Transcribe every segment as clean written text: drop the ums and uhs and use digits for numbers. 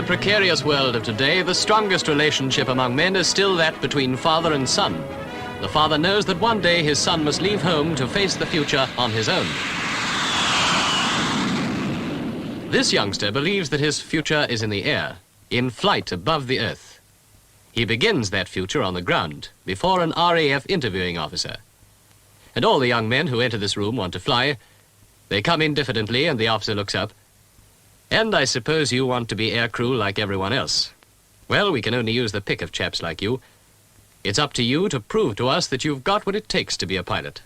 precarious world of today, the strongest relationship among men is still that between father and son. The father knows that one day his son must leave home to face the future on his own. This youngster believes that his future is in the air, in flight above the earth. He begins that future on the ground, before an RAF interviewing officer. And all the young men who enter this room want to fly. They come in diffidently and the officer looks up. And I suppose you want to be aircrew like everyone else. Well, we can only use the pick of chaps like you. It's up to you to prove to us that you've got what it takes to be a pilot.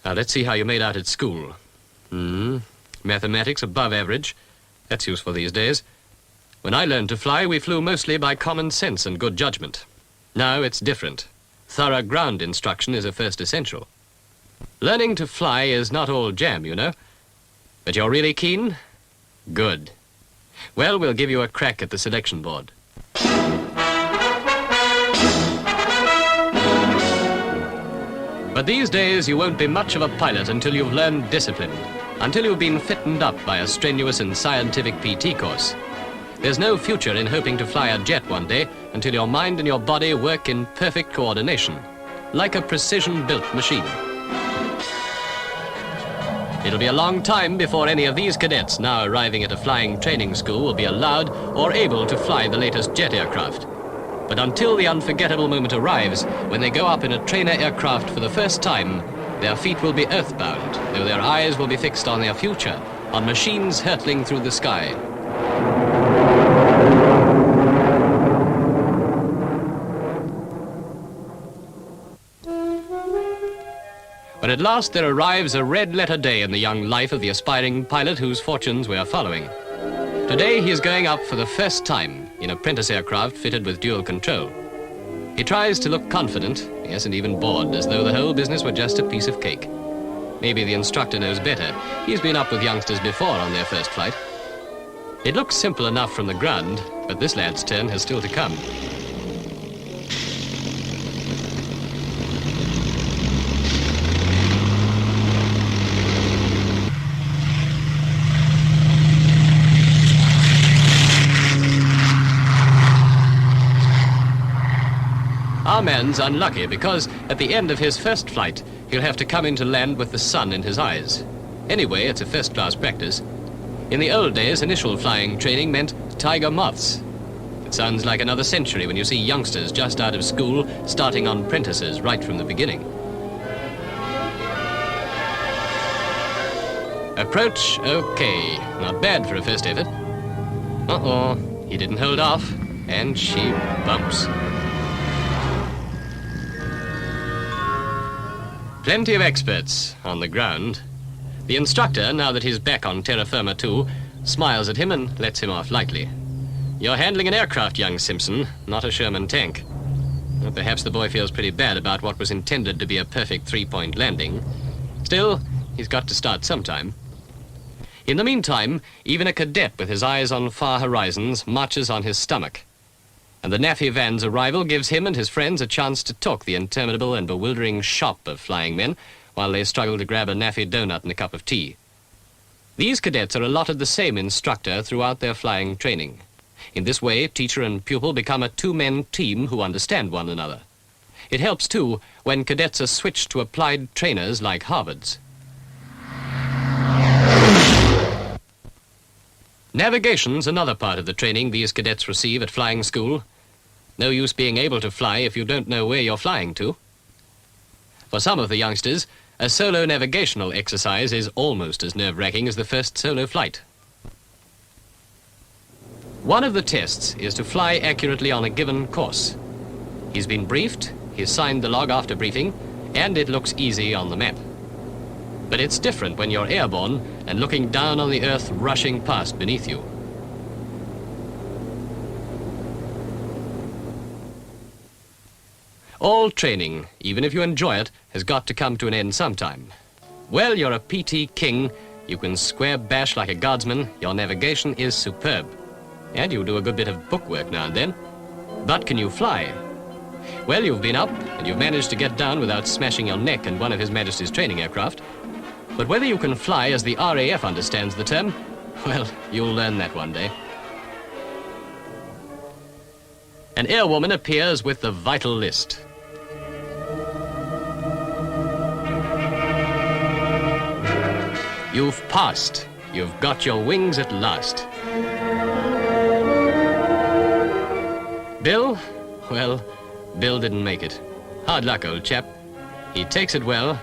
Now, let's see how you made out at school. Mathematics above average. That's useful these days. When I learned to fly, we flew mostly by common sense and good judgment. Now it's different. Thorough ground instruction is a first essential. Learning to fly is not all jam, you know. But you're really keen? Good. Well, we'll give you a crack at the selection board. But these days, you won't be much of a pilot until you've learned discipline, until you've been fitted up by a strenuous and scientific PT course. There's no future in hoping to fly a jet one day until your mind and your body work in perfect coordination, like a precision-built machine. It'll be a long time before any of these cadets now arriving at a flying training school will be allowed or able to fly the latest jet aircraft. But until the unforgettable moment arrives, when they go up in a trainer aircraft for the first time, their feet will be earthbound, though their eyes will be fixed on their future, on machines hurtling through the sky. But at last there arrives a red-letter day in the young life of the aspiring pilot whose fortunes we are following. Today he is going up for the first time in apprentice aircraft fitted with dual control. He tries to look confident, yes, and even bored, as though the whole business were just a piece of cake. Maybe the instructor knows better. He's been up with youngsters before on their first flight. It looks simple enough from the ground, but this lad's turn has still to come. Our man's unlucky because at the end of his first flight, he'll have to come into land with the sun in his eyes. Anyway, it's a first-class practice. In the old days, initial flying training meant tiger moths. It sounds like another century when you see youngsters just out of school starting on apprentices right from the beginning. Approach, okay. Not bad for a first effort. Uh-oh, he didn't hold off, and she bumps. Plenty of experts on the ground. The instructor, now that he's back on terra firma too, smiles at him and lets him off lightly. You're handling an aircraft, young Simpson, not a Sherman tank. Well, perhaps the boy feels pretty bad about what was intended to be a perfect three-point landing. Still, he's got to start sometime. In the meantime, even a cadet with his eyes on far horizons marches on his stomach. And the NAFI van's arrival gives him and his friends a chance to talk the interminable and bewildering shop of flying men while they struggle to grab a NAFI donut and a cup of tea. These cadets are allotted the same instructor throughout their flying training. In this way, teacher and pupil become a two-men team who understand one another. It helps, too, when cadets are switched to applied trainers like Harvard's. Navigation's another part of the training these cadets receive at flying school. No use being able to fly if you don't know where you're flying to. For some of the youngsters, a solo navigational exercise is almost as nerve-wracking as the first solo flight. One of the tests is to fly accurately on a given course. He's been briefed, he's signed the log after briefing, and it looks easy on the map. But it's different when you're airborne and looking down on the earth rushing past beneath you. All training, even if you enjoy it, has got to come to an end sometime. Well, you're a PT king, you can square bash like a guardsman, your navigation is superb. And you do a good bit of bookwork now and then. But can you fly? Well, you've been up, and you've managed to get down without smashing your neck in one of His Majesty's training aircraft. But whether you can fly as the RAF understands the term, well, you'll learn that one day. An airwoman appears with the vital list. You've passed. You've got your wings at last. Bill? Well, Bill didn't make it. Hard luck, old chap. He takes it well,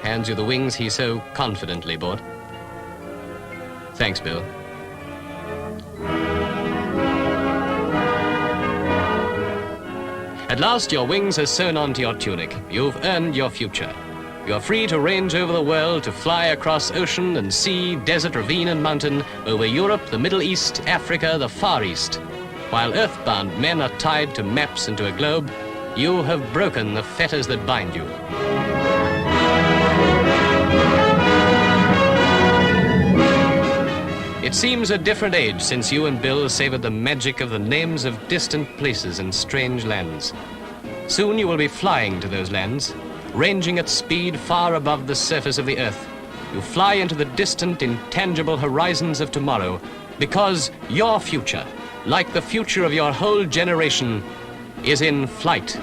hands you the wings he so confidently bought. Thanks, Bill. At last, your wings are sewn onto your tunic. You've earned your future. You're free to range over the world, to fly across ocean and sea, desert, ravine and mountain, over Europe, the Middle East, Africa, the Far East. While earthbound men are tied to maps and to a globe, you have broken the fetters that bind you. It seems a different age since you and Bill savored the magic of the names of distant places and strange lands. Soon you will be flying to those lands, ranging at speed far above the surface of the earth. You fly into the distant, intangible horizons of tomorrow, because your future, like the future of your whole generation, is in flight.